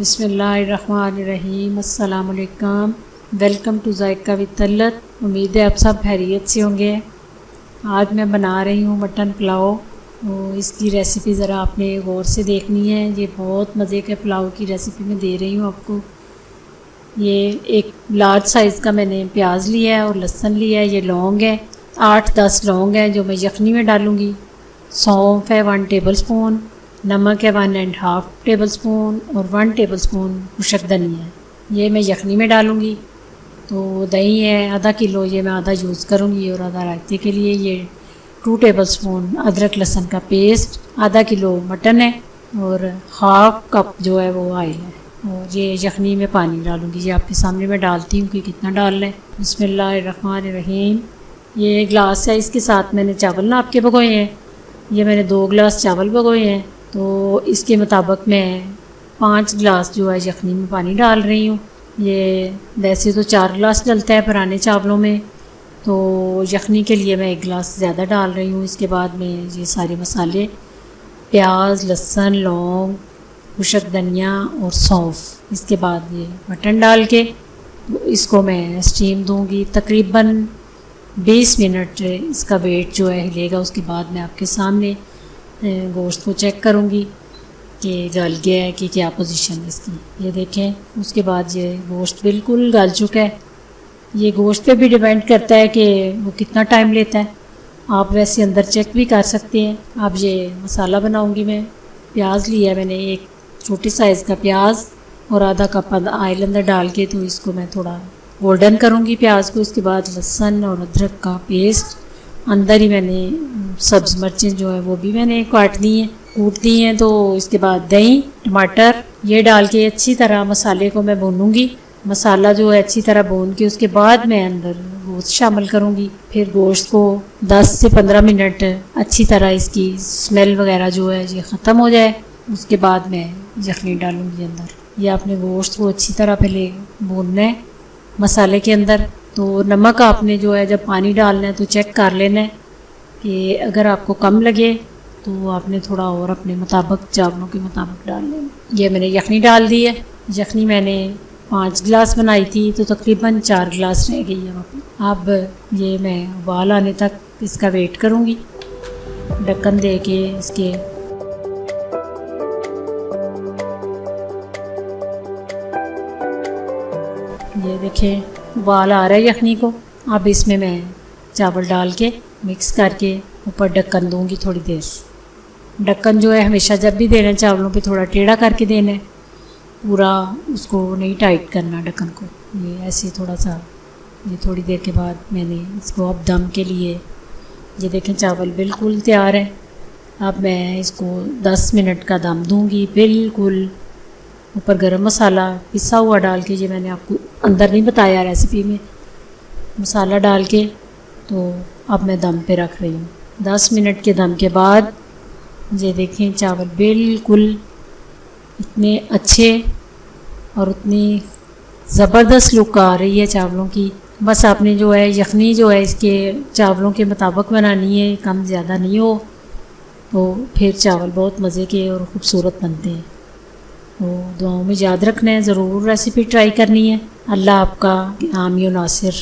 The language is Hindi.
बिस्मिल्लाहिर्रहमानिर्रहीम। अस्सलाम वालेकुम। Welcome to Zaika with Talat. उम्मीद है आप सब खैरियत से होंगे। आज मैं बना रही हूँ मटन पुलाव। तो इसकी रेसिपी ज़रा आपने गौर से देखनी है। ये बहुत मज़े के पुलाव की रेसिपी मैं दे रही हूँ आपको। ये एक लार्ज साइज़ का मैंने प्याज लिया है और लहसुन लिया है। ये लौंग है, 8-10 लौंग है जो मैं यखनी में डालूँगी। सौंफ है 1 टेबल स्पून, नमक है 1½ टेबल स्पून और 1 टेबल स्पून खुशक धनिया है। ये मैं यखनी में डालूँगी। तो दही है आधा किलो, ये मैं आधा यूज़ करूँगी और आधा रायते के लिए। ये 2 टेबल स्पून अदरक लहसुन का पेस्ट, आधा किलो मटन है और हाफ कप जो है वो ऑयल है। और ये यखनी में पानी डालूँगी। ये आपके सामने मैं डालती हूँ कि कितना डालना है। बिस्मिल्लाहिर्रहमानिर्रहीम। ये ग्लास है, इसके साथ मैंने चावल नाप के भिगोए हैं। ये मैंने 2 गिलास चावल भिगोए हैं। तो इसके मुताबिक मैं 5 गिलास जो है यखनी में पानी डाल रही हूँ। ये वैसे तो 4 गिलास डलता है पुराने चावलों में, तो यखनी के लिए मैं 1 गिलास ज़्यादा डाल रही हूँ। इसके बाद मैं ये सारे मसाले प्याज, लहसुन, लौंग, खुशक धनिया और सौंफ, इसके बाद ये मटन डाल के तो इसको मैं स्टीम दूँगी। तकरीबन 20 मिनट इसका वेट जो है हिलेगा। उसके बाद मैं आपके सामने गोश्त को चेक करूँगी कि गल गया है कि क्या पोजीशन है इसकी। ये देखें। उसके बाद ये गोश्त बिल्कुल गल चुका है। ये गोश्त पे भी डिपेंड करता है कि वो कितना टाइम लेता है। आप वैसे अंदर चेक भी कर सकते हैं। अब ये मसाला बनाऊँगी मैं। प्याज लिया मैंने, एक छोटे साइज़ का प्याज और आधा कप ऑयल अंदर डाल के तो इसको मैं थोड़ा गोल्डन करूँगी प्याज को। इसके बाद लहसुन और अदरक का पेस्ट अंदर ही मैंने सब्ज़ मिर्चें जो है वो भी मैंने कूट दी हैं। तो इसके बाद दही, टमाटर ये डाल के अच्छी तरह मसाले को मैं भूनूँगी। मसाला जो है अच्छी तरह भून के उसके बाद मैं अंदर गोश्त शामिल करूँगी। फिर गोश्त को 10 से 15 मिनट अच्छी तरह इसकी स्मेल वगैरह जो है ये ख़त्म हो जाए। उसके बाद मैं यखनी डालूँगी अंदर। ये आपने गोश्त को अच्छी तरह पहले भूनना है मसाले के अंदर। तो नमक आपने जो है जब पानी डालना है तो चेक कर लेना है कि अगर आपको कम लगे तो आपने थोड़ा और अपने मुताबिक चावलों के मुताबिक डाल लेना। ये मैंने यखनी डाल दी है। यखनी मैंने 5 गिलास बनाई थी तो तकरीबन 4 गिलास रह गई है। अब ये मैं उबाल आने तक इसका वेट करूँगी ढक्कन दे के इसके। ये देखें उबाल आ रहा है यखनी को। अब इसमें मैं चावल डाल के मिक्स करके ऊपर ढक्कन दूँगी थोड़ी देर। ढक्कन जो है हमेशा जब भी देना है चावलों पे थोड़ा टेढ़ा करके देना है, पूरा उसको नहीं टाइट करना ढक्कन को। ये ऐसे थोड़ा सा। ये थोड़ी देर के बाद मैंने इसको अब दम के लिए, ये देखें चावल बिल्कुल तैयार है। अब मैं इसको 10 मिनट का दम दूँगी बिल्कुल। ऊपर गरम मसाला पिसा हुआ डाल के, ये मैंने आपको अंदर नहीं बताया रेसिपी में, मसाला डाल के तो अब मैं दम पे रख रही हूँ। 10 मिनट के दम के बाद ये देखें चावल बिल्कुल इतने अच्छे और उतनी ज़बरदस्त लुक आ रही है चावलों की। बस आपने जो है यखनी जो है इसके चावलों के मुताबिक बनानी है, कम ज़्यादा नहीं हो तो फिर चावल बहुत मज़े के और ख़ूबसूरत बनते हैं। तो दुआओं में याद रखना है, ज़रूर रेसिपी ट्राई करनी है। अल्लाह आपका आमीन नासिर।